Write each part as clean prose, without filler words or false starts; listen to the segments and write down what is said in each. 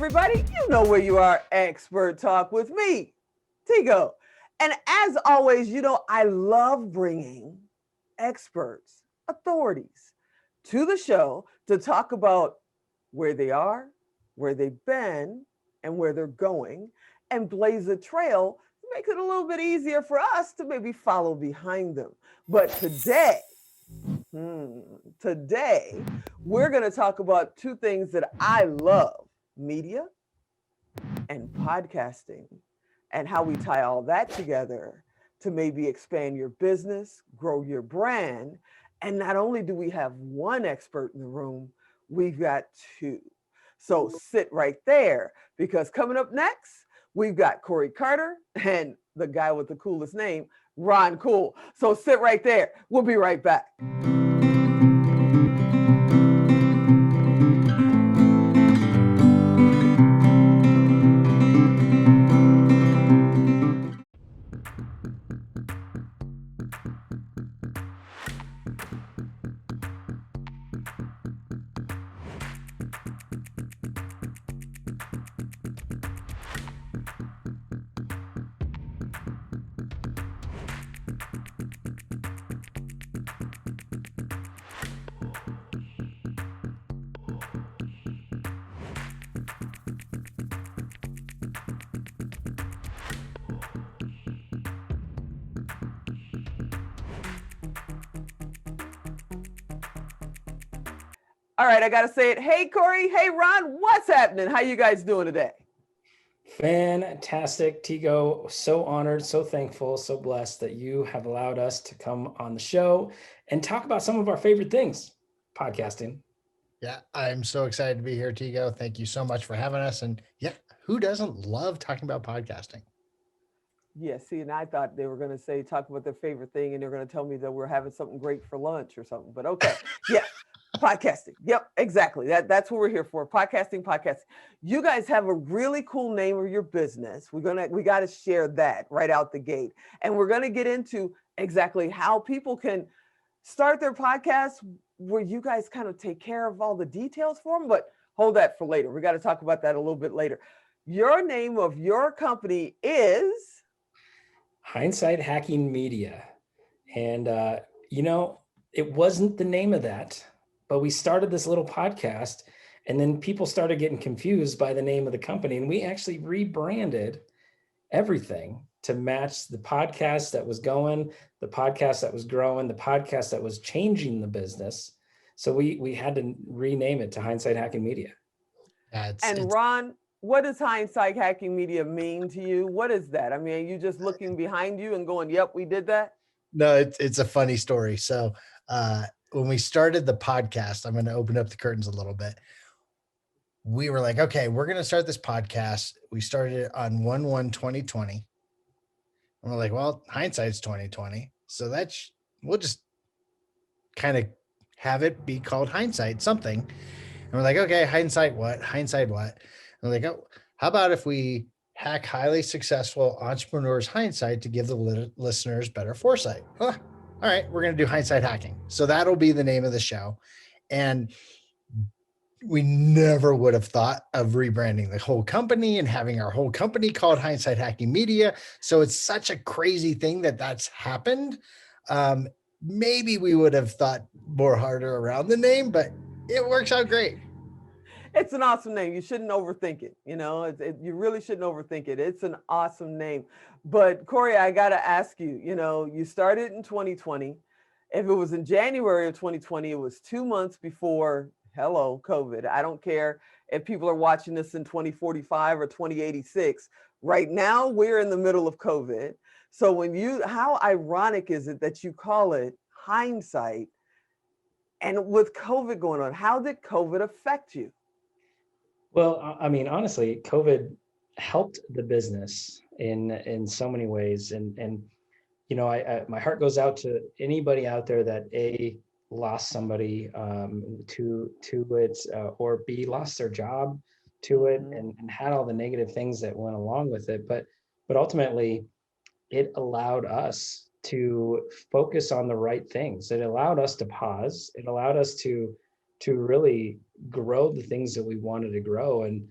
everybody. You know where you are. Expert Talk with me, Tigo. And as always, I love bringing experts, authorities to the show to talk about where they are, where they've been, and where they're going, and blaze a trail to make it a little bit easier for us to maybe follow behind them. But today, we're going to talk about two things that I love: media and podcasting, and how we tie all that together to maybe expand your business, grow your brand. And not only do we have one expert in the room, we've got two. So sit right there, because coming up next, we've got Cory Carter and the guy with the coolest name, Ron Cool. So sit right there. We'll be right back. All right, I got to say it. Hey, Cory. Hey, Ron. What's happening? How you guys doing today? Fantastic, Tigo. So honored, so thankful, so blessed that you have allowed us to come on the show and talk about some of our favorite things, podcasting. Yeah, I'm so excited to be here, Tigo. Thank you so much for having us. And yeah, who doesn't love talking about podcasting? Yeah, see, and I thought they were going to say, talk about their favorite thing, and they're going to tell me that we're having something great for lunch or something. But okay, yeah, podcasting. Yep, exactly. That's what we're here for. Podcasting. You guys have a really cool name of your business. We got to share that right out the gate, and we're going to get into exactly how people can start their podcast, where you guys kind of take care of all the details for them. But hold that for later. We got to talk about that a little bit later. Your name of your company is Hindsight HacKing Media. And, it wasn't the name of that, but we started this little podcast, and then people started getting confused by the name of the company. And we actually rebranded everything to match the podcast that was going, the podcast that was growing, the podcast that was changing the business. So we had to rename it to Hindsight HacKing Media. Ron, what does Hindsight HacKing Media mean to you? What is that? I mean, are you just looking behind you and going, yep, we did that? No, it's a funny story. So when we started the podcast, I'm going to open up the curtains a little bit. We were like, okay, we're going to start this podcast. We started it on 1/1/2020. And we're like, well, hindsight's 2020. So we'll just kind of have it be called Hindsight something. And we're like, okay, hindsight what? Hindsight what? And we're like, oh, how about if we hack highly successful entrepreneurs' hindsight to give the listeners better foresight? Huh. All right, we're going to do Hindsight HacKing. So that'll be the name of the show. And we never would have thought of rebranding the whole company and having our whole company called Hindsight HacKing Media. So it's such a crazy thing that's happened. Maybe we would have thought more harder around the name, but it works out great. It's an awesome name. You shouldn't overthink it. You really shouldn't overthink it. It's an awesome name. But Cory, I got to ask you, you started in 2020. If it was in January of 2020, it was 2 months before, hello, COVID. I don't care if people are watching this in 2045 or 2086. Right now, we're in the middle of COVID. So how ironic is it that you call it Hindsight? And with COVID going on, how did COVID affect you? Well, I mean, honestly, COVID helped the business in so many ways. And my heart goes out to anybody out there that lost somebody to it, or B, lost their job to it, and had all the negative things that went along with it. But ultimately, it allowed us to focus on the right things. It allowed us to pause. It allowed us to really grow the things that we wanted to grow. And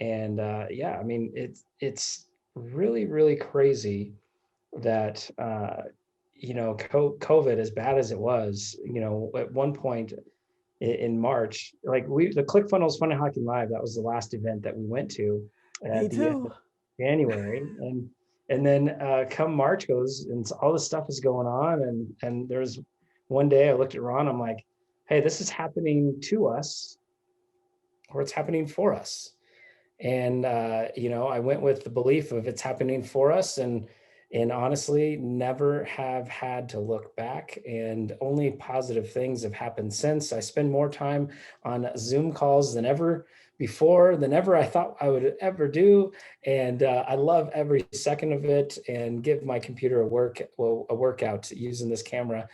And yeah, I mean, it's really, really crazy that, COVID, as bad as it was, at one point in March, like the ClickFunnels Fun and Hacking Live, that was the last event that we went to Me at the end too. of January. And then come March goes and all this stuff is going on. And there's one day I looked at Ron, I'm like, hey, this is happening to us, or it's happening for us. And I went with the belief of it's happening for us, and honestly never have had to look back, and only positive things have happened since. I spend more time on Zoom calls than ever before, than ever I thought I would ever do. And I love every second of it, and give my computer a workout using this camera.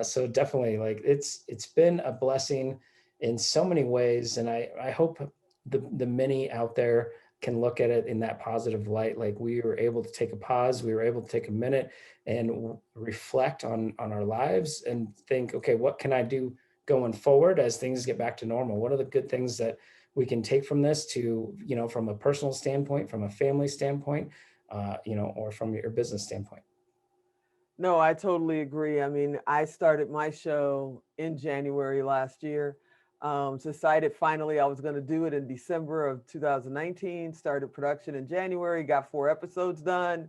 So definitely, like, it's been a blessing in so many ways. And I hope the many out there can look at it in that positive light. Like, we were able to take a pause, we were able to take a minute and reflect on our lives and think, okay, what can I do going forward as things get back to normal? What are the good things that we can take from this to, from a personal standpoint, from a family standpoint, or from your business standpoint? No, I totally agree. I mean, I started my show in January last year. Decided finally I was going to do it in December of 2019, started production in January, got 4 episodes done,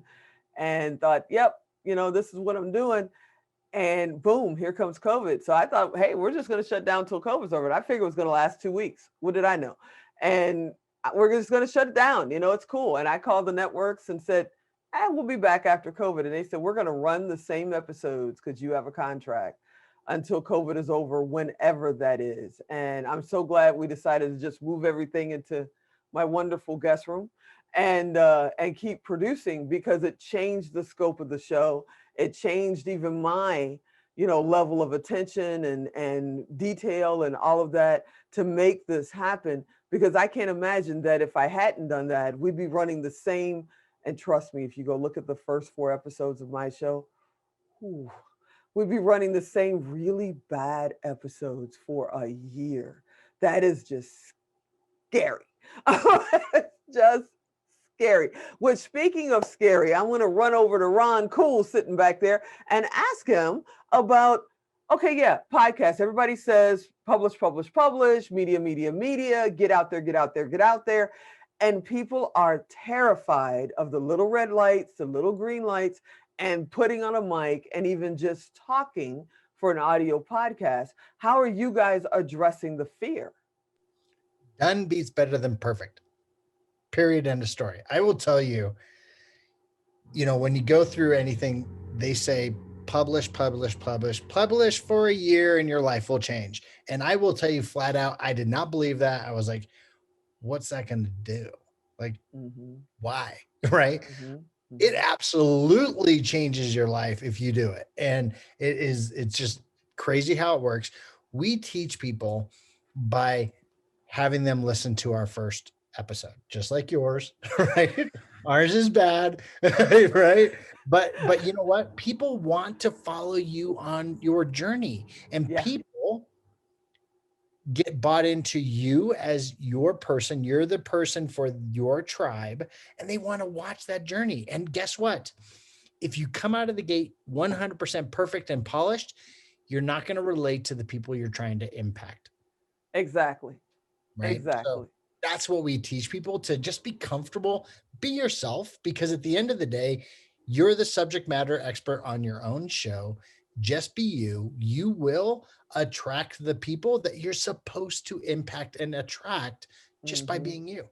and thought, yep, this is what I'm doing. And boom, here comes COVID. So I thought, hey, we're just going to shut down until COVID's over. And I figured it was going to last 2 weeks. What did I know? And we're just going to shut it down. It's cool. And I called the networks and said, we'll be back after COVID. And they said, we're going to run the same episodes because you have a contract until COVID is over, whenever that is. And I'm so glad we decided to just move everything into my wonderful guest room and keep producing, because it changed the scope of the show. It changed even my, level of attention and detail and all of that to make this happen. Because I can't imagine that if I hadn't done that, we'd be running the same. And trust me, if you go look at the first 4 episodes of my show, whew, we'd be running the same really bad episodes for a year. That is just scary. Just scary. Which, speaking of scary, I'm going to run over to Ron Cool sitting back there and ask him about, okay, yeah, podcast. Everybody says publish, publish, publish, media, media, media, get out there, get out there, get out there. And people are terrified of the little red lights, the little green lights, and putting on a mic and even just talking for an audio podcast. How are you guys addressing the fear? Done beats better than perfect. Period. End of story. I will tell you, when you go through anything, they say publish, publish, publish, publish for a year and your life will change. And I will tell you flat out, I did not believe that. I was like, what's that going to do? Like, why? Right? It absolutely changes your life if you do it. And it's just crazy how it works. We teach people by having them listen to our first episode, just like yours, right? Ours is bad, right? But you know what? People want to follow you on your journey, and people get bought into you as your person. You're the person for your tribe, and they want to watch that journey. And guess what? If you come out of the gate 100% perfect and polished, you're not going to relate to the people you're trying to impact. Exactly. Right. Exactly. So that's what we teach people, to just be comfortable, be yourself, because at the end of the day, you're the subject matter expert on your own show. Just be you. You will attract the people that you're supposed to impact and attract just by being you.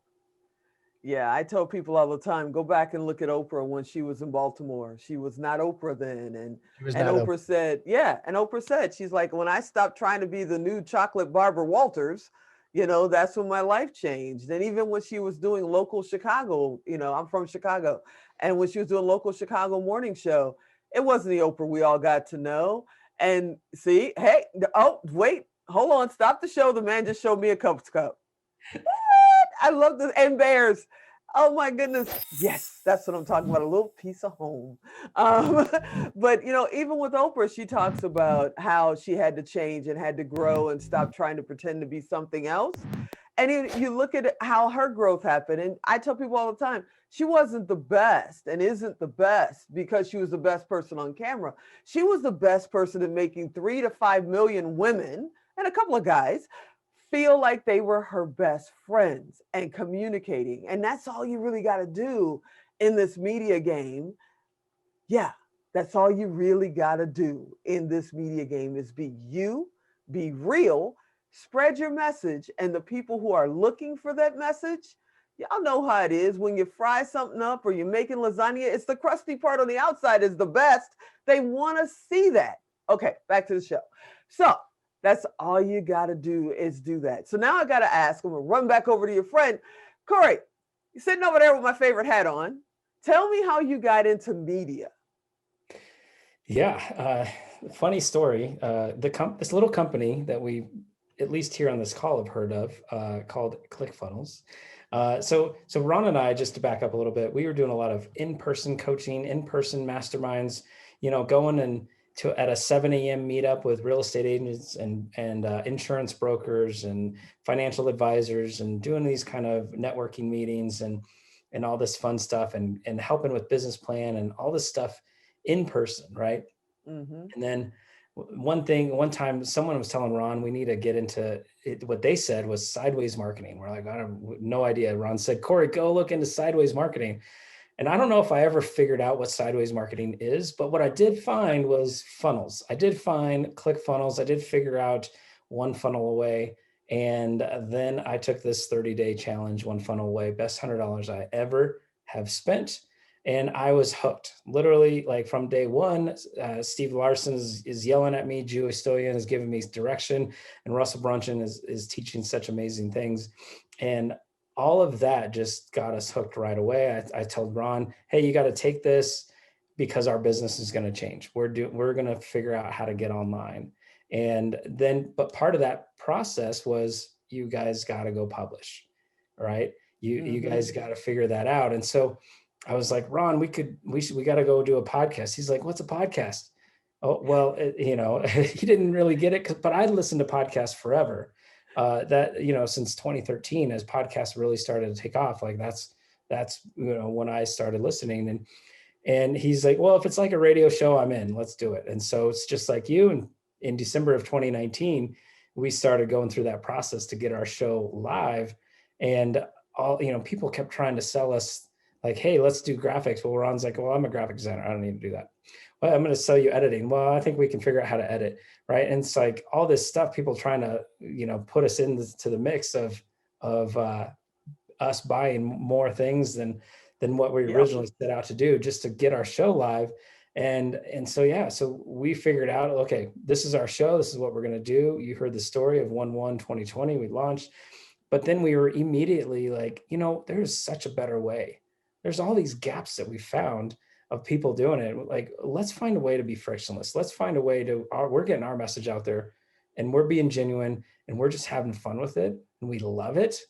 Yeah, I tell people all the time, go back and look at Oprah when she was in Baltimore. She was not Oprah then. And Oprah said, and Oprah said, she's like, when I stopped trying to be the new chocolate Barbara Walters, that's when my life changed. And even when she was doing local Chicago, I'm from Chicago. And when she was doing local Chicago morning show, it wasn't the Oprah we all got to know. And see, hey, oh, wait, hold on, stop the show. The man just showed me a cup. What? I love this. And bears. Oh my goodness. Yes, that's what I'm talking about. A little piece of home. But even with Oprah, she talks about how she had to change and had to grow and stop trying to pretend to be something else. And you look at how her growth happened. And I tell people all the time, she wasn't the best and isn't the best because she was the best person on camera. She was the best person in making 3 to 5 million women and a couple of guys feel like they were her best friends and communicating. And that's all you really got to do in this media game. Yeah, that's all you really got to do in this media game is be you, be real, spread your message. And the people who are looking for that message, y'all know how it is when you fry something up or you're making lasagna, it's the crusty part on the outside is the best. They want to see that. Okay, back to the show. So that's all you got to do is do that. So now I got to ask, I'm going to run back over to your friend. Cory, you're sitting over there with my favorite hat on. Tell me how you got into media. Yeah, funny story. This little company that we, at least here on this call, have heard of, called ClickFunnels. So Ron and I, just to back up a little bit, we were doing a lot of in-person coaching, in-person masterminds, going at a 7 a.m. meetup with real estate agents and insurance brokers and financial advisors and doing these kind of networking meetings and all this fun stuff and helping with business plan and all this stuff in person, right? Mm-hmm. And then one time someone was telling Ron, we need to get into it. What they said was sideways marketing. We're like, I have no idea. Ron said, Cory, go look into sideways marketing. And I don't know if I ever figured out what sideways marketing is, but what I did find was funnels. I did find ClickFunnels. I did figure out one funnel away. And then I took this 30-day challenge, one funnel away, best $100 I ever have spent. And I was hooked, literally, like from day one. Steve Larson is yelling at me. Julie Stoyan is giving me direction. And Russell Brunson is teaching such amazing things. And all of that just got us hooked right away. I told Ron, hey, you got to take this because our business is going to change. We're going to figure out how to get online. And then, but part of that process was you guys got to go publish, right? You guys got to figure that out. And so I was like, Ron, we got to go do a podcast. He's like, what's a podcast? Oh, well, he didn't really get it, but I listened to podcasts forever. Since 2013, as podcasts really started to take off, like that's when I started listening. And he's like, well, if it's like a radio show, I'm in, let's do it. And so it's just like you. And in December of 2019, we started going through that process to get our show live. And people kept trying to sell us like, hey, let's do graphics. Well, Ron's like, well, I'm a graphic designer. I don't need to do that. Well, I'm going to sell you editing. Well, I think we can figure out how to edit. Right. And it's like all this stuff, people trying to, put us into the mix of us buying more things than what we originally set out to do just to get our show live. And so we figured out, okay, this is our show. This is what we're going to do. You heard the story of 1/1/2020, we launched, but then we were immediately like, there's such a better way. There's all these gaps that we found of people doing it. Like, let's find a way to be frictionless. Let's find a way we're getting our message out there and we're being genuine and we're just having fun with it and we love it.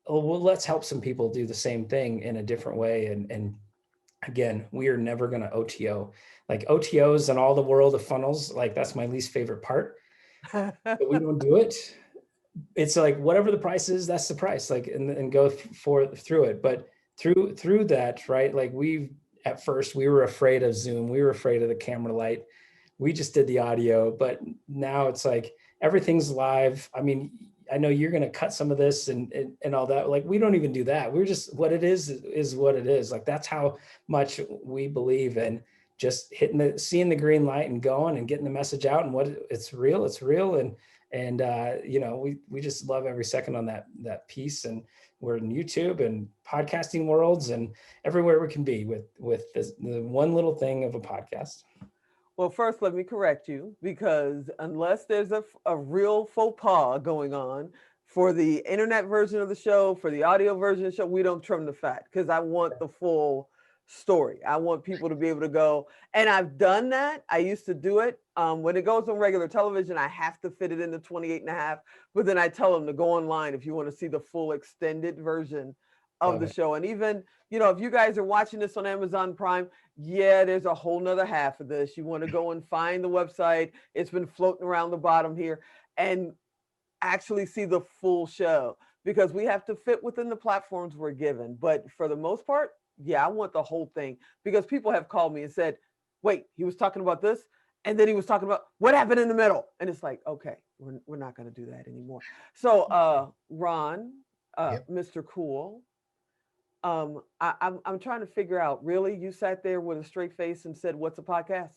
Oh, well, let's help some people do the same thing in a different way. And again, we are never going to OTO. Like OTOs and all the world of funnels, like that's my least favorite part. But we don't do it. It's like whatever the price is, that's the price. Like and go through it. But through that, right? Like at first we were afraid of Zoom. We were afraid of the camera light. We just did the audio, but now it's like everything's live. I mean, I know you're going to cut some of this and all that. Like, we don't even do that. We're just, what it is what it is. Like, that's how much we believe in just seeing the green light and going and getting the message out and it's real. And we just love every second on that piece. And we're in YouTube and podcasting worlds and everywhere we can be with the one little thing of a podcast. Well, first, let me correct you, because unless there's a real faux pas going on for the internet version of the show, for the audio version of the show, we don't trim the fat, because I want the full story. I want people to be able to go, and I've done that. I used to do it. When it goes on regular television, I have to fit it into 28.5, but then I tell them to go online if you want to see the full extended version of the show. And even, if you guys are watching this on Amazon Prime, there's a whole nother half of this. You want to go and find the website. It's been floating around the bottom here. And actually see the full show because we have to fit within the platforms we're given. But for the most part, yeah, I want the whole thing because people have called me and said, wait, he was talking about this. And then he was talking about what happened in the middle. And it's like, okay, we're not going to do that anymore. So, Ron, Yep. Mr. Cool, I'm trying to figure out, really, you sat there with a straight face and said, what's a podcast?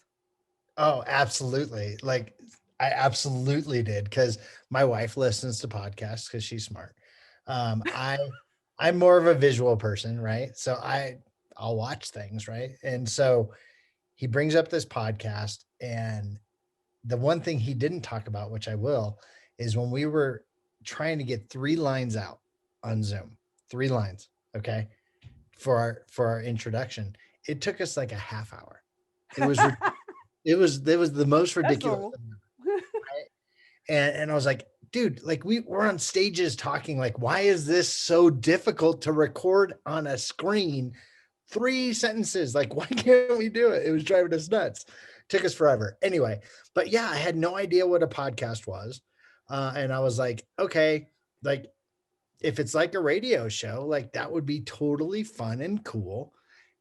Oh, absolutely. Like I absolutely did because my wife listens to podcasts because she's smart. Um, I I'm more of a visual person, right? So I'll watch things, right? And so he brings up this podcast, and the one thing he didn't talk about, which I will, is when we were trying to get 3 lines out on Zoom, 3 lines, okay, for our introduction, it took us like a half hour. It was it was the most That's ridiculous normal. thing, right? And I was like, dude, like we're on stages talking, like, why is this so difficult to record on a screen? 3 sentences, like, why can't we do it? It was driving us nuts. Took us forever. Anyway, but yeah, I had no idea what a podcast was. And I was like, okay, like if it's like a radio show, like that would be totally fun and cool.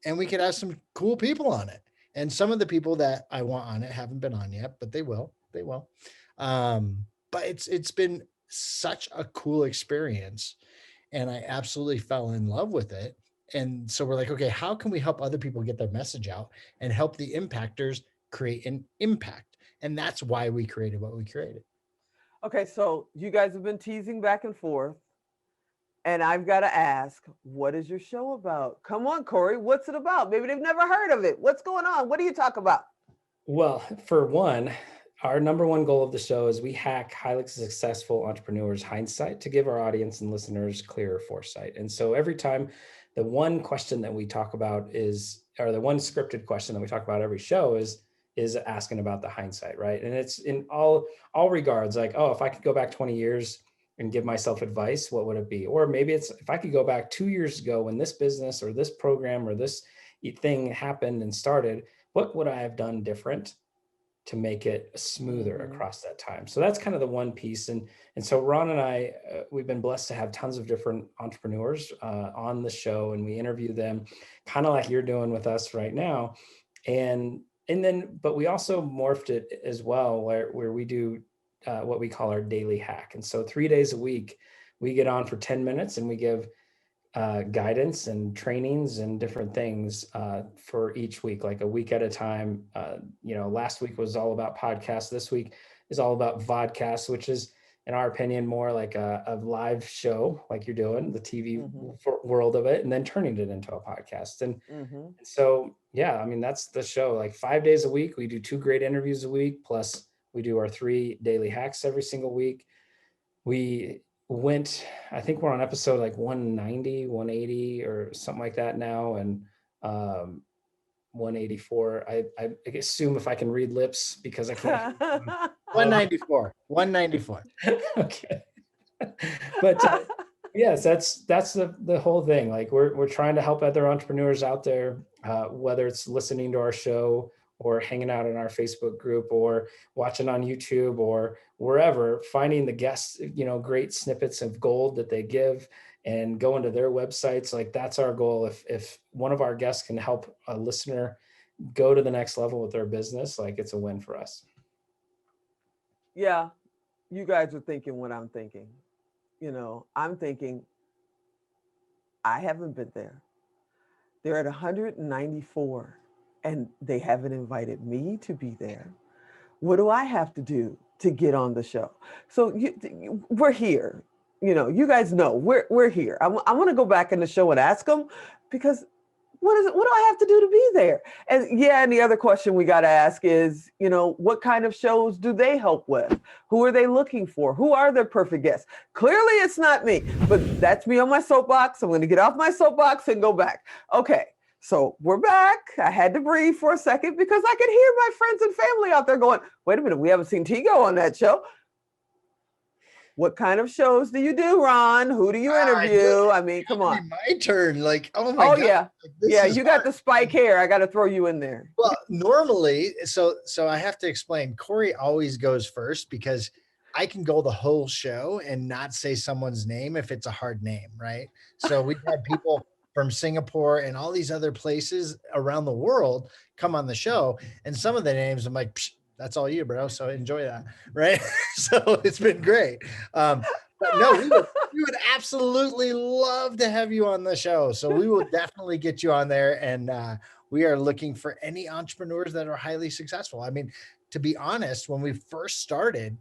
And we could have some cool people on it. And some of the people that I want on it haven't been on yet, but they will. They will. But it's been such a cool experience. And I absolutely fell in love with it. And so we're like, okay, how can we help other people get their message out and help the impactors create an impact? And that's why we created what we created. Okay, so you guys have been teasing back and forth. And I've got to ask, what is your show about? Come on, Cory, what's it about? Maybe they've never heard of it. What's going on? What do you talk about? Well, for one, our number one goal of the show is we hack highly successful entrepreneurs' hindsight to give our audience and listeners clearer foresight. And so every time the one question that we talk about is, or the one scripted question that we talk about every show is asking about the hindsight, right? And it's in all regards, like, oh, if I could go back 20 years and give myself advice, what would it be? Or maybe it's if I could go back 2 years ago when this business or this program or this thing happened and started, what would I have done different to make it smoother across that time? So that's kind of the one piece. And so Ron and I, we've been blessed to have tons of different entrepreneurs on the show, and we interview them kind of like you're doing with us right now. And then, but we also morphed it as well, where we do what we call our daily hack. And so 3 days a week, we get on for 10 minutes and we give guidance and trainings and different things for each week, like a week at a time. Last week was all about podcasts. This week is all about vodcasts, which is, in our opinion, more like a live show, like you're doing, the TV world of it, and then turning it into a podcast. And so, yeah, I mean, that's the show. Like 5 days a week, we do 2 great interviews a week, plus we do our 3 daily hacks every single week. I think we're on episode like 190, 180 or something like that now. And 184, I assume if I can read lips because I can't. 194. Okay. But yes, that's the whole thing. Like we're trying to help other entrepreneurs out there, whether it's listening to our show or hanging out in our Facebook group or watching on YouTube or wherever, finding the guests, great snippets of gold that they give and going to their websites. Like that's our goal. If one of our guests can help a listener go to the next level with their business, like it's a win for us. Yeah, you guys are thinking what I'm thinking. I'm thinking, I haven't been there. They're at 194 and they haven't invited me to be there. What do I have to do to get on the show? So we're here. You guys know we're here. I want to go back in the show and ask them, because what do I have to do to be there? And the other question we got to ask is, what kind of shows do they help with? Who are they looking for? Who are their perfect guests? Clearly it's not me, but that's me on my soapbox. I'm going to get off my soapbox and go back. Okay. So we're back. I had to breathe for a second because I could hear my friends and family out there going, wait a minute, we haven't seen Tigo on that show. What kind of shows do you do, Ron? Who do you interview? I mean, come on. My turn. Like, oh my God. Yeah. Yeah, you got the spike hair. I got to throw you in there. Well, normally, so I have to explain, Cory always goes first because I can go the whole show and not say someone's name if it's a hard name, right? So we've had people from Singapore and all these other places around the world come on the show, and some of the names I'm like, that's all you, bro. So enjoy that, right? So it's been great. But no, we would absolutely love to have you on the show. So we will definitely get you on there, and we are looking for any entrepreneurs that are highly successful. I mean, to be honest, when we first started,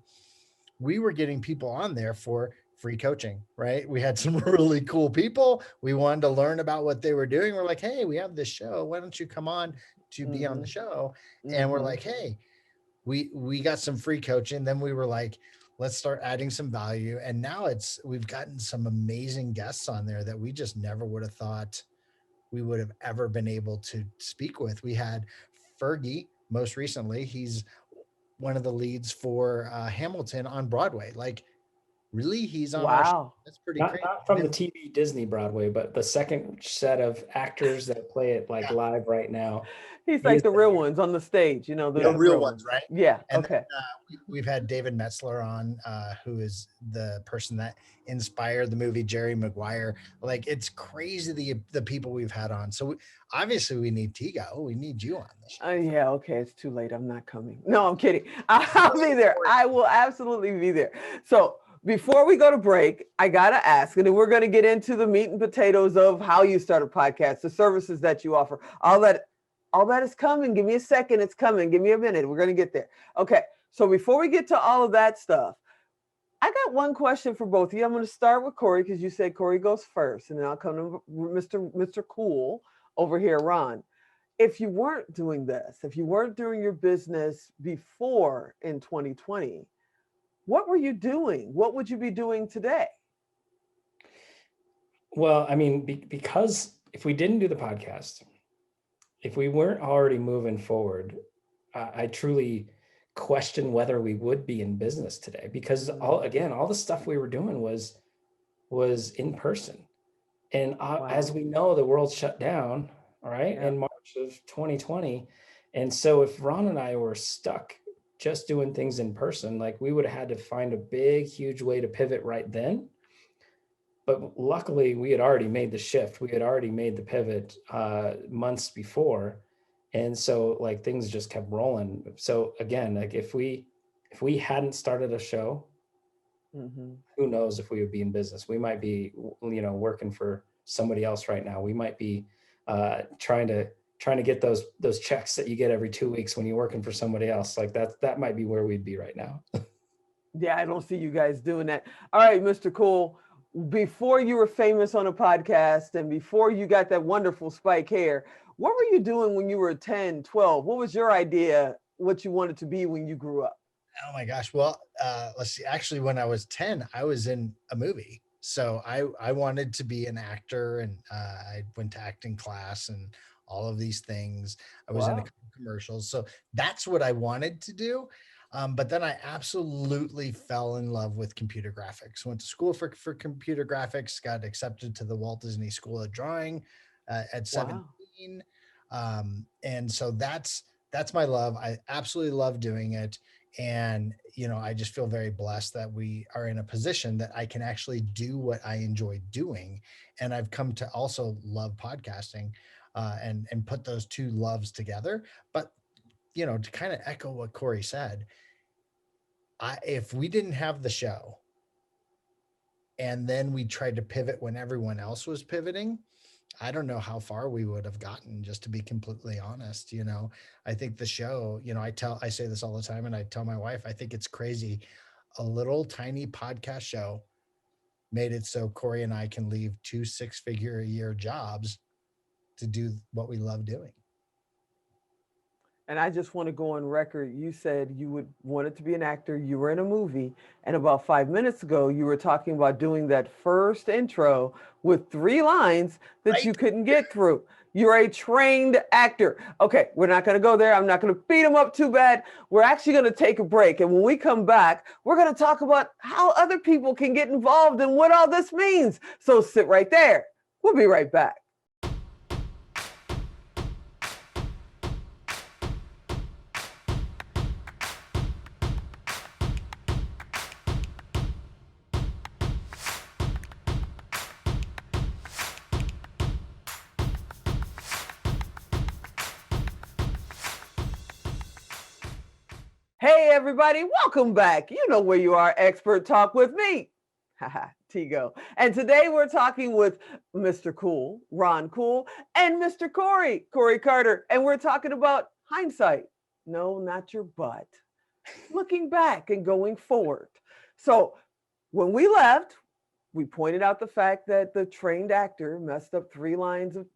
we were getting people on there for free coaching, right? We had some really cool people. We wanted to learn about what they were doing. We're like, hey, we have this show. Why don't you come on to be on the show? And we're like, hey, we got some free coaching. Then we were like, let's start adding some value. And now we've gotten some amazing guests on there that we just never would have thought we would have ever been able to speak with. We had Fergie most recently. He's one of the leads for Hamilton on Broadway. Like, really? He's on our show? Wow. That's pretty Not, great. not from the TV Disney Broadway, but the second set of actors that play it like live right now. He's like the real ones on the stage, you know, The real ones, right? Yeah. And okay. then, we've had David Metzler on, who is the person that inspired the movie Jerry Maguire. Like, it's crazy the people we've had on. So obviously we need Tigo. We need you on this show. Yeah. Okay. It's too late. I'm not coming. No, I'm kidding. I'll be there. I will absolutely be there. So before we go to break, I got to ask, and then we're going to get into the meat and potatoes of how you start a podcast, the services that you offer, all that is coming. Give me a second. It's coming. Give me a minute. We're going to get there. Okay. So before we get to all of that stuff, I got one question for both of you. I'm going to start with Cory because you said Cory goes first, and then I'll come to Mr. Cool over here, Ron. If you weren't doing this, if you weren't doing your business before in 2020, what were you doing? What would you be doing today? Well, I mean, because if we didn't do the podcast, if we weren't already moving forward, I truly question whether we would be in business today, because all the stuff we were doing was in person. And as we know, the world shut down, all right, in March of 2020. And so if Ron and I were stuck just doing things in person, like, we would have had to find a big, huge way to pivot right then. But luckily we had already made the shift. We had already made the pivot months before. And so, like, things just kept rolling. So again, like, if we hadn't started a show, who knows if we would be in business? We might be, working for somebody else right now. We might be trying to get those checks that you get every 2 weeks when you're working for somebody else. Like, that might be where we'd be right now. Yeah, I don't see you guys doing that. All right, Mr. Cool. Before you were famous on a podcast and before you got that wonderful spike hair, what were you doing when you were 10, 12? What was your idea, what you wanted to be when you grew up? Oh my gosh. Well, let's see. Actually, when I was 10, I was in a movie. So I wanted to be an actor, and I went to acting class and all of these things. I was in a couple commercials. So that's what I wanted to do. But then I absolutely fell in love with computer graphics. Went to school for computer graphics, got accepted to the Walt Disney School of Drawing at 17. And so that's my love. I absolutely love doing it. And, I just feel very blessed that we are in a position that I can actually do what I enjoy doing. And I've come to also love podcasting and put those two loves together. But, to kind of echo what Cory said, if we didn't have the show and then we tried to pivot when everyone else was pivoting, I don't know how far we would have gotten, just to be completely honest. I think the show, I say this all the time, and I tell my wife, I think it's crazy. A little tiny podcast show made it so Cory and I can leave 2 6-figure a year jobs to do what we love doing. And I just want to go on record. You said you wanted to be an actor. You were in a movie. And about 5 minutes ago, you were talking about doing that first intro with 3 lines that you couldn't get through. You're a trained actor. Okay, we're not going to go there. I'm not going to beat them up too bad. We're actually going to take a break. And when we come back, we're going to talk about how other people can get involved and what all this means. So sit right there. We'll be right back. Hey, everybody, welcome back. You know where you are, Expert Talk with me. Haha, Tigo. And today we're talking with Mr. Cool, Ron Cool, and Mr. Cory Carter. And we're talking about hindsight. No, not your butt. Looking back and going forward. So when we left, we pointed out the fact that the trained actor messed up 3 lines of,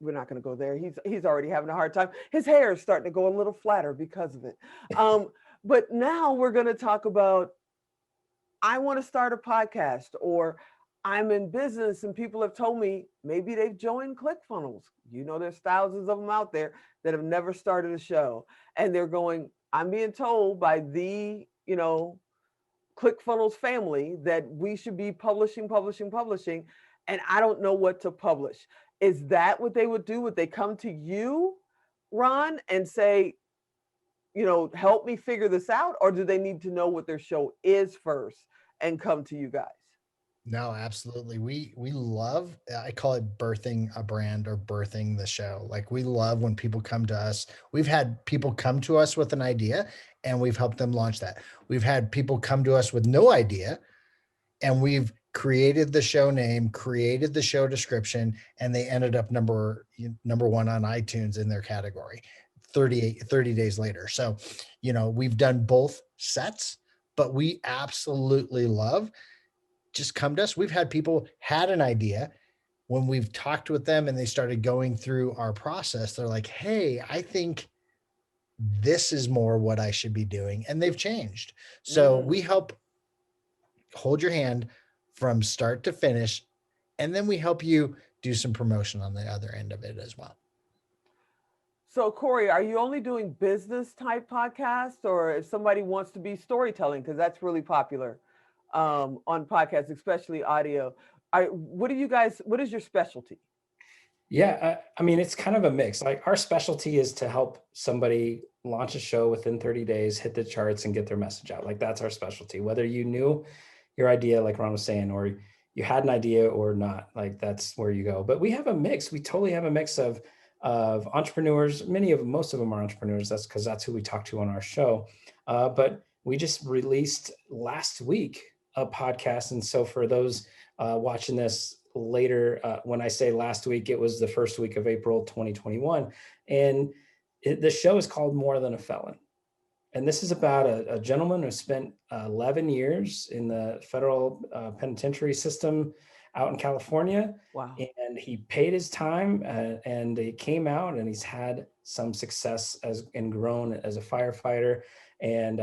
we're not going to go there. He's already having a hard time. His hair is starting to go a little flatter because of it. But now we're going to talk about, I want to start a podcast, or I'm in business and people have told me maybe they've joined ClickFunnels. There's thousands of them out there that have never started a show, and they're going, I'm being told by the, ClickFunnels family that we should be publishing, and I don't know what to publish. Is that what they would do? Would they come to you, Ron, and say, help me figure this out? Or do they need to know what their show is first and come to you guys? No, absolutely. We love, I call it birthing a brand or birthing the show. Like, we love when people come to us. We've had people come to us with an idea and we've helped them launch that. We've had people come to us with no idea and we've created the show name, created the show description, and they ended up number 1 on iTunes in their category 30 days later. So, we've done both sets, but we absolutely love, just come to us. We've had people had an idea. When we've talked with them and they started going through our process, they're like, hey, I think this is more what I should be doing. And they've changed. So we help hold your hand from start to finish. And then we help you do some promotion on the other end of it as well. So Cory, are you only doing business type podcasts, or if somebody wants to be storytelling, because that's really popular on podcasts, especially audio? What is your specialty? Yeah, I mean, it's kind of a mix. Like, our specialty is to help somebody launch a show within 30 days, hit the charts, and get their message out. Like, that's our specialty. Whether you knew your idea, like Ron was saying, or you had an idea or not, like, that's where you go. But we have a mix. We totally have a mix of entrepreneurs. Most of them are entrepreneurs. That's because that's who we talk to on our show. But we just released last week a podcast. And so for those watching this later, when I say last week, it was the first week of April 2021. And the show is called More Than a Felon. And this is about a gentleman who spent 11 years in the federal penitentiary system out in California. Wow. And he paid his time and he came out, and he's had some success and grown as a firefighter and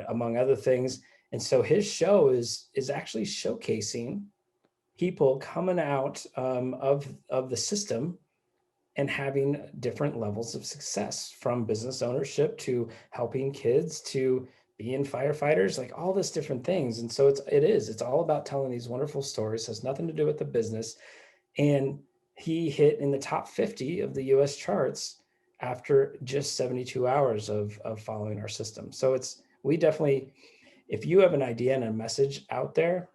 among other things. And so his show is actually showcasing people coming out of the system and having different levels of success, from business ownership to helping kids to being firefighters, like all this different things. And so it's all about telling these wonderful stories. It has nothing to do with the business. And he hit in the top 50 of the US charts after just 72 hours of following our system. So we definitely, if you have an idea and a message out there,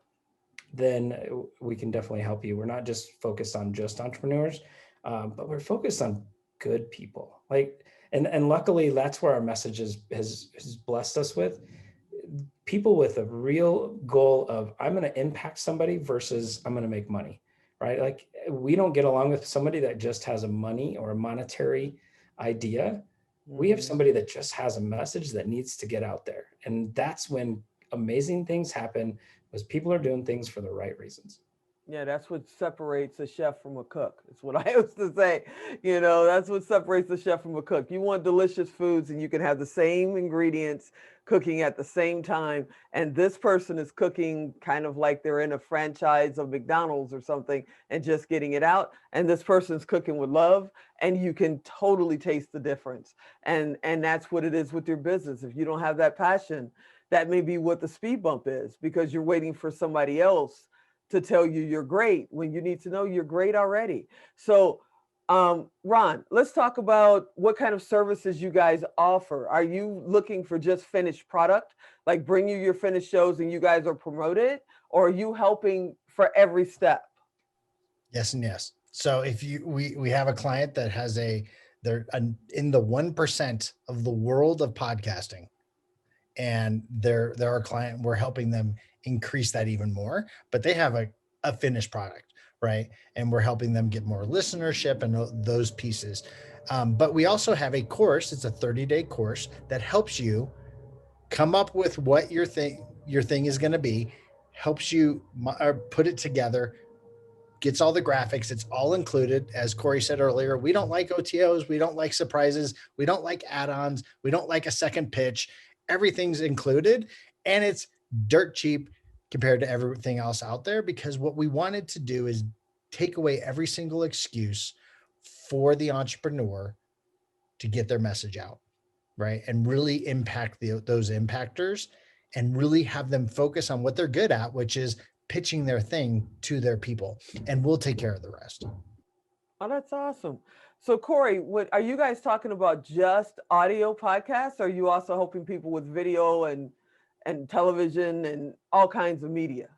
then we can definitely help you. We're not just focused on just entrepreneurs, but we're focused on good people. And luckily that's where our message has blessed us with people with a real goal of, I'm going to impact somebody versus I'm going to make money, right? Like, we don't get along with somebody that just has a money or a monetary idea. We have somebody that just has a message that needs to get out there. And that's when amazing things happen, because people are doing things for the right reasons. Yeah, that's what separates a chef from a cook. It's what I used to say. That's what separates the chef from a cook. You want delicious foods, and you can have the same ingredients cooking at the same time. And this person is cooking kind of like they're in a franchise of McDonald's or something and just getting it out. And this person's cooking with love, and you can totally taste the difference. And that's what it is with your business. If you don't have that passion, that may be what the speed bump is, because you're waiting for somebody else to tell you you're great when you need to know you're great already. So, Ron, let's talk about what kind of services you guys offer. Are you looking for just finished product, like bring you your finished shows and you guys are promoted, or are you helping for every step? Yes and yes. So if we have a client that has they're in the 1% of the world of podcasting, and they're our client. We're helping them increase that even more, but they have a finished product, right? And we're helping them get more listenership and those pieces. But we also have a course. It's a 30-day course that helps you come up with what your thing is going to be, helps you put it together, gets all the graphics. It's all included. As Cory said earlier, we don't like OTOs. We don't like surprises. We don't like add-ons. We don't like a second pitch. Everything's included, and it's dirt cheap compared to everything else out there, because what we wanted to do is take away every single excuse for the entrepreneur to get their message out, right? And really impact those impactors, and really have them focus on what they're good at, which is pitching their thing to their people, and we'll take care of the rest. Oh, that's awesome. So Cory, what are you guys talking about? Just audio podcasts? Or are you also helping people with video and television and all kinds of media?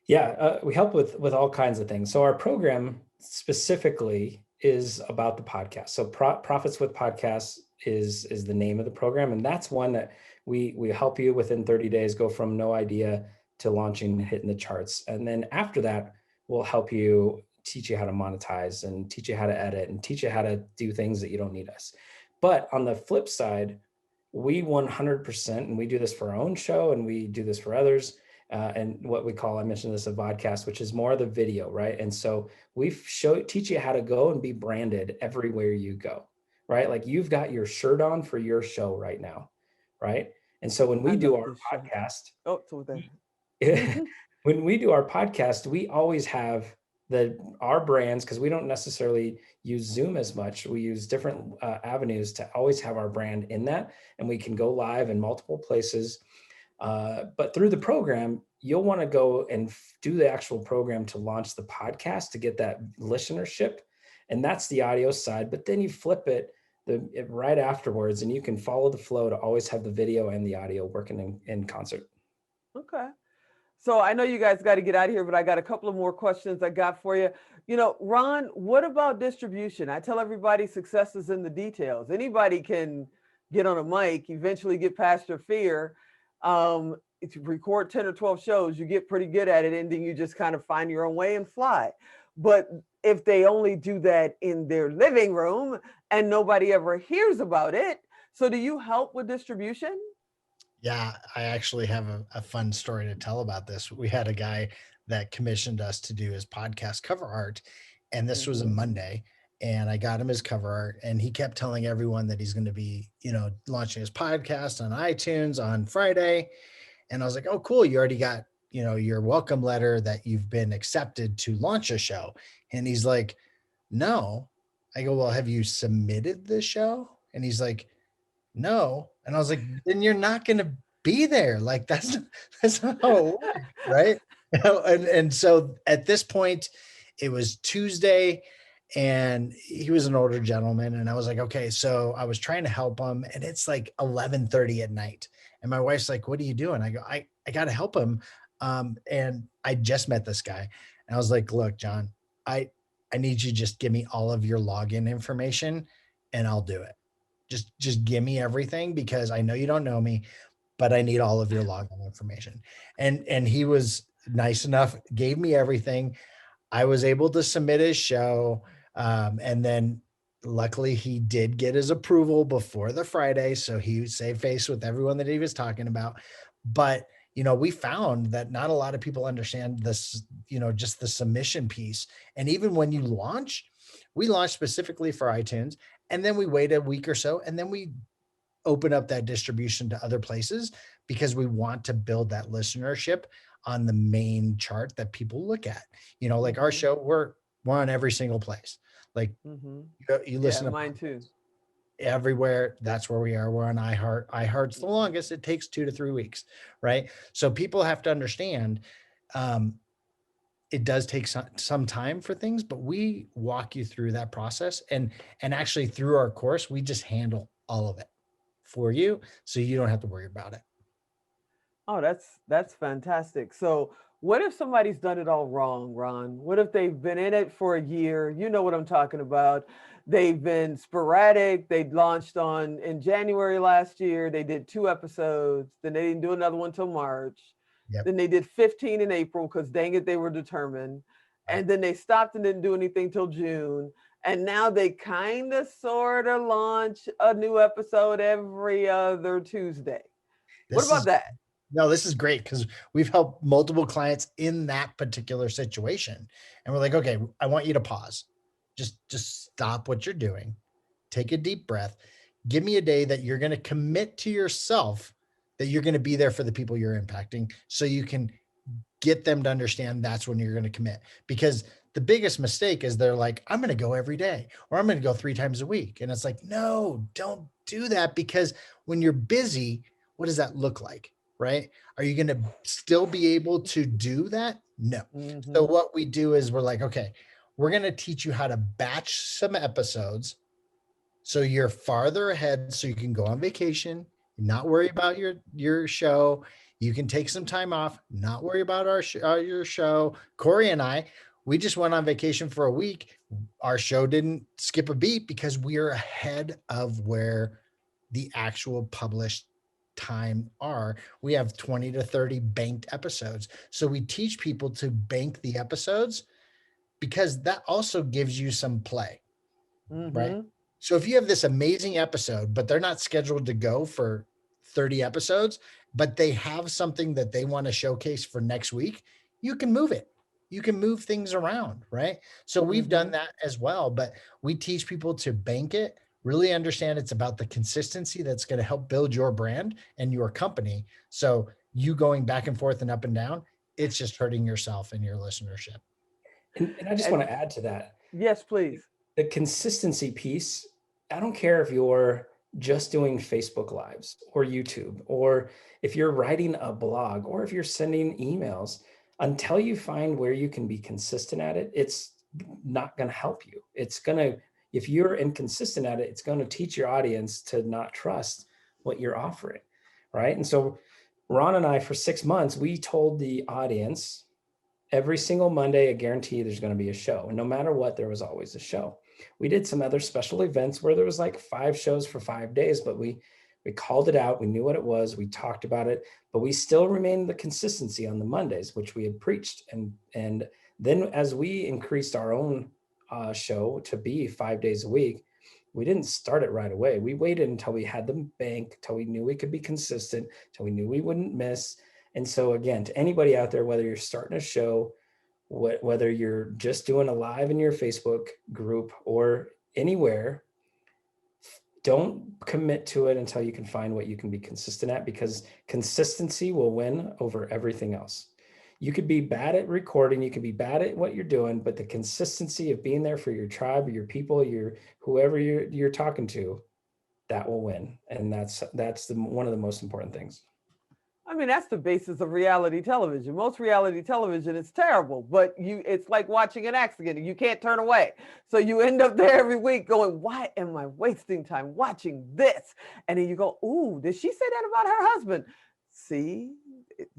Yeah, we help with all kinds of things. So our program specifically is about the podcast. So Profits with Podcasts is the name of the program, and that's one that we help you within 30 days go from no idea to launching and hitting the charts. And then after that, we'll help you, teach you how to monetize and teach you how to edit and teach you how to do things that you don't need us. But on the flip side, we 100%, and we do this for our own show and we do this for others, and what we call, I mentioned this, a vodcast, which is more of the video, right? And so we teach you how to go and be branded everywhere you go, right? Like you've got your shirt on for your show right now, right? And so when we do our podcast, when we do our podcast, we always have our brands, because we don't necessarily use Zoom as much. We use different avenues to always have our brand in that, and we can go live in multiple places. But through the program, you'll want to go and do the actual program to launch the podcast to get that listenership. And that's the audio side. But then you flip it right afterwards, and you can follow the flow to always have the video and the audio working in concert. Okay. So I know you guys got to get out of here, but I got a couple of more questions I got for you. You know, Ron, what about distribution? I tell everybody success is in the details. Anybody can get on a mic, eventually get past your fear. If you record 10 or 12 shows, you get pretty good at it, and then you just kind of find your own way and fly. But if they only do that in their living room and nobody ever hears about it, so do you help with distribution? Yeah, I actually have a fun story to tell about this. We had a guy that commissioned us to do his podcast cover art, and this was a Monday, and I got him his cover art, and he kept telling everyone that he's going to be, launching his podcast on iTunes on Friday. And I was like, oh, cool. You already got, your welcome letter that you've been accepted to launch a show. And he's like, no. I go, well, have you submitted the show? And he's like, no. And I was like, then you're not going to be there. Like that's not how it works, right? And so at this point, it was Tuesday, and he was an older gentleman. And I was like, okay, so I was trying to help him, and it's like 11:30 at night. And my wife's like, what are you doing? I go, I got to help him. And I just met this guy, and I was like, look, John, I need you to just give me all of your login information and I'll do it. Just give me everything, because I know you don't know me, but I need all of your login information. And he was nice enough, gave me everything. I was able to submit his show. And then luckily he did get his approval before the Friday. So he saved face with everyone that he was talking about. But, we found that not a lot of people understand this, just the submission piece. And even when you launch, we launched specifically for iTunes, and then we wait a week or so, and then we open up that distribution to other places, because we want to build that listenership on the main chart that people look at. Like our show, we're on every single place. Like you listen to mine too. Everywhere. That's where we are. We're on iHeart. iHeart's the longest. It takes 2 to 3 weeks, right? So people have to understand, it does take some time for things, but we walk you through that process. And actually through our course, we just handle all of it for you, so you don't have to worry about it. Oh, that's fantastic. So What if somebody's done it all wrong, Ron? What if they've been in it for a year? You know what I'm talking about. They've been sporadic. They launched on in January last year. They did 2 episodes. Then they didn't do another one till March. Yep. Then they did 15 in April because dang it, they were determined. Right. And then they stopped and didn't do anything till June. And now they kind of sort of launch a new episode every other Tuesday. What This about is that? No, this is great because we've helped multiple clients in that particular situation. And we're like, okay, I want you to pause. Just stop what you're doing. Take a deep breath. Give me a day that you're going to commit to yourself that you're going to be there for the people you're impacting so you can get them to understand that's when you're going to commit. Because the biggest mistake is they're like, I'm going to go every day or I'm going to go 3 times a week. And it's like, no, don't do that, because when you're busy, what does that look like? Right? Are you going to still be able to do that? No. Mm-hmm. So what we do is we're like, okay, we're going to teach you how to batch some episodes so you're farther ahead so you can go on vacation, not worry about your show. You can take some time off, not worry about your show. Cory and I, we just went on vacation for a week. Our show didn't skip a beat because we are ahead of where the actual published time are. We have 20 to 30 banked episodes. So we teach people to bank the episodes because that also gives you some play, right? So if you have this amazing episode, but they're not scheduled to go for 30 episodes, but they have something that they want to showcase for next week, you can move it. You can move things around, right? So we've done that as well, but we teach people to bank it, really understand it's about the consistency that's going to help build your brand and your company. So you going back and forth and up and down, it's just hurting yourself and your listenership. And I just want to add to that. Yes, please. The consistency piece, I don't care if you're just doing Facebook Lives or YouTube, or if you're writing a blog, or if you're sending emails, until you find where you can be consistent at it, it's not going to help you. It's going to, if you're inconsistent at it, it's going to teach your audience to not trust what you're offering, right? And so Ron and I, for 6 months, we told the audience every single Monday, I guarantee there's going to be a show. And no matter what, there was always a show. We did some other special events where there was like 5 shows for 5 days, but we called it out. We knew what it was. We talked about it, but we still remained the consistency on the Mondays, which we had preached. And then as we increased our own show to be 5 days a week, we didn't start it right away. We waited until we had them banked, till we knew we could be consistent, till we knew we wouldn't miss. And so again, to anybody out there, whether you're starting a show, whether you're just doing a live in your Facebook group or anywhere, don't commit to it until you can find what you can be consistent at, because consistency will win over everything else. You could be bad at recording, you could be bad at what you're doing, but the consistency of being there for your tribe or your people, whoever you're talking to, that will win. And that's one of the most important things. I mean, that's the basis of reality television. Most reality television is terrible, but it's like watching an accident. You can't turn away. So you end up there every week going, why am I wasting time watching this? And then you go, ooh, did she say that about her husband? See?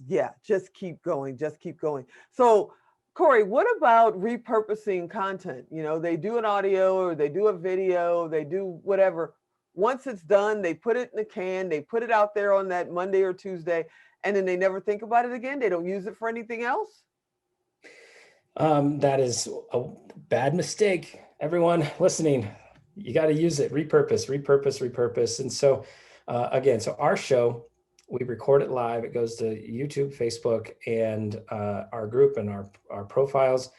Yeah, just keep going. Just keep going. So Cory, what about repurposing content? You know, they do an audio or they do a video, they do whatever. Once it's done, they put it in the can, they put it out there on that Monday or Tuesday, and then they never think about it again. They don't use it for anything else. That is a bad mistake. Everyone listening, you got to use it. Repurpose. And so again, so our show, we record it live. It goes to YouTube, Facebook, and our group and our profiles.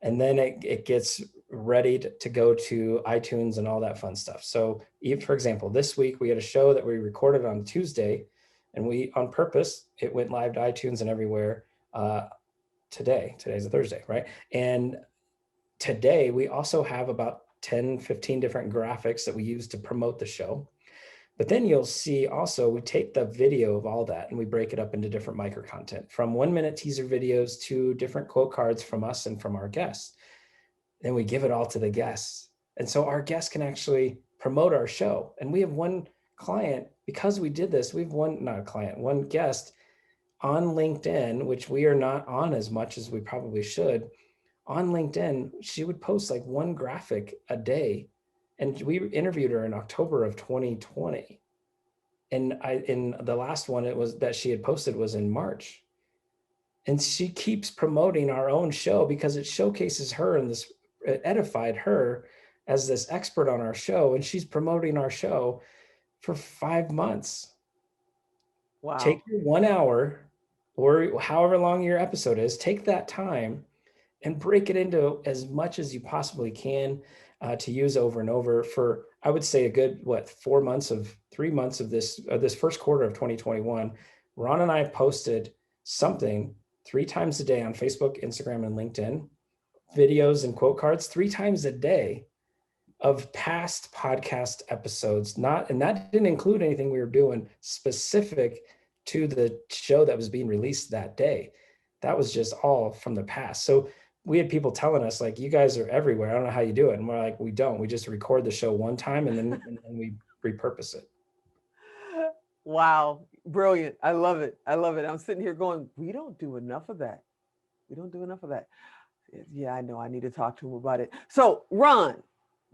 And then it gets ready to go to iTunes and all that fun stuff. So even, for example, this week we had a show that we recorded on Tuesday, and we, on purpose, it went live to iTunes and everywhere today's a Thursday, right? And today we also have about 10, 15 different graphics that we use to promote the show. But then you'll see also, we take the video of all that and we break it up into different micro content, from 1-minute teaser videos to different quote cards from us and from our guests. Then we give it all to the guests. And so our guests can actually promote our show. And we have one client, because we did this, one guest on LinkedIn, which we are not on as much as we probably should. On LinkedIn, she would post like one graphic a day. And we interviewed her in October of 2020. And in the last one, it was that she had posted was in March. And she keeps promoting our own show because it showcases her and it edified her as this expert on our show. And she's promoting our show for 5 months. Wow. Take your 1 hour or however long your episode is, take that time and break it into as much as you possibly can to use over and over for, I would say, a good, 3 months of this first quarter of 2021. Ron and I posted something 3 times a day on Facebook, Instagram, and LinkedIn, videos and quote cards 3 times a day of past podcast episodes. And that didn't include anything we were doing specific to the show that was being released that day. That was just all from the past. So we had people telling us like, you guys are everywhere. I don't know how you do it. And we're like, we don't. We just record the show one time and then we repurpose it. Wow. Brilliant. I love it. I love it. I'm sitting here going, we don't do enough of that. We don't do enough of that. Yeah, I know. I need to talk to him about it. So Ron,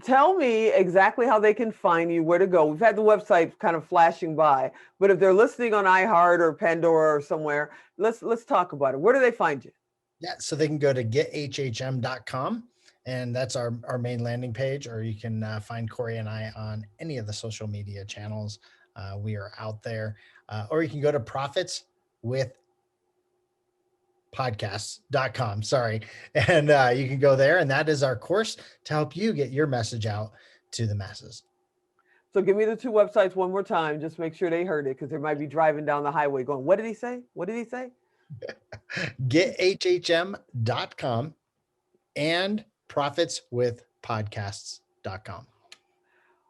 tell me exactly how they can find you, where to go. We've had the website kind of flashing by, but if they're listening on iHeart or Pandora or somewhere, let's talk about it. Where do they find you? Yeah, so they can go to gethhm.com, and that's our main landing page, or you can find Cory and I on any of the social media channels. We are out there, or you can go to profitswithpodcasts.com. Sorry. And you can go there, and that is our course to help you get your message out to the masses. So give me the 2 websites one more time. Just make sure they heard it, because they might be driving down the highway going, what did he say? What did he say? gethhm.com and profitswithpodcasts.com.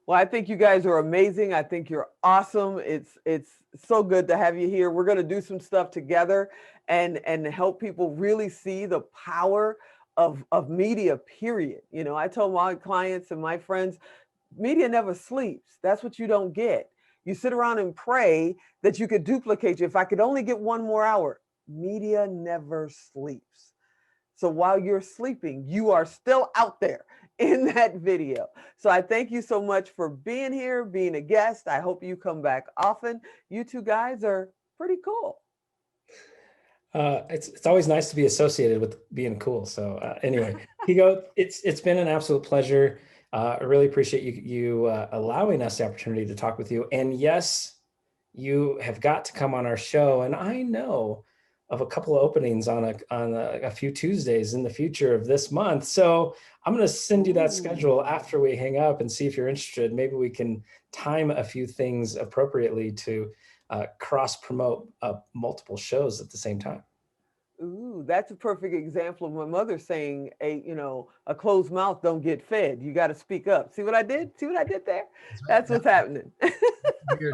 Well, I think you guys are amazing. I think you're awesome. It's so good to have you here. We're going to do some stuff together and help people really see the power of media, period. You know, I told my clients and my friends, media never sleeps. That's what you don't get. You sit around and pray that you could duplicate you. If I could only get 1 more hour. Media never sleeps. So while you're sleeping, you are still out there in that video. So I thank you so much for being here, being a guest. I hope you come back often. You 2 guys are pretty cool. It's always nice to be associated with being cool. So anyway, Higo, it's been an absolute pleasure. I really appreciate you allowing us the opportunity to talk with you. And yes, you have got to come on our show. And I know of a couple of openings on a few Tuesdays in the future of this month. So I'm going to send you that schedule after we hang up and see if you're interested. Maybe we can time a few things appropriately to cross promote multiple shows at the same time. Ooh, that's a perfect example of my mother saying, a closed mouth don't get fed. You got to speak up. See what I did? See what I did there? That's what's happening. We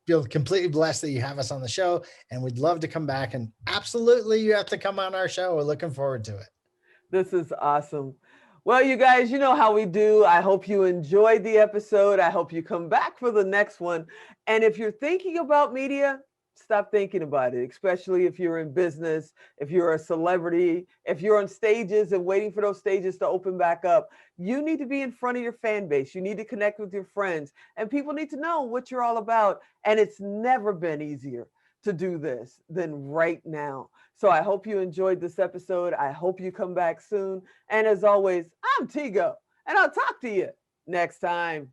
feel completely blessed that you have us on the show, and we'd love to come back. And absolutely, you have to come on our show. We're looking forward to it. This is awesome. Well, you guys, you know how we do. I hope you enjoyed the episode. I hope you come back for the next one. And if you're thinking about media, stop thinking about it, especially if you're in business, if you're a celebrity, if you're on stages and waiting for those stages to open back up. You need to be in front of your fan base. You need to connect with your friends, and people need to know what you're all about. And it's never been easier to do this than right now. So I hope you enjoyed this episode. I hope you come back soon. And as always, I'm Tigo, and I'll talk to you next time.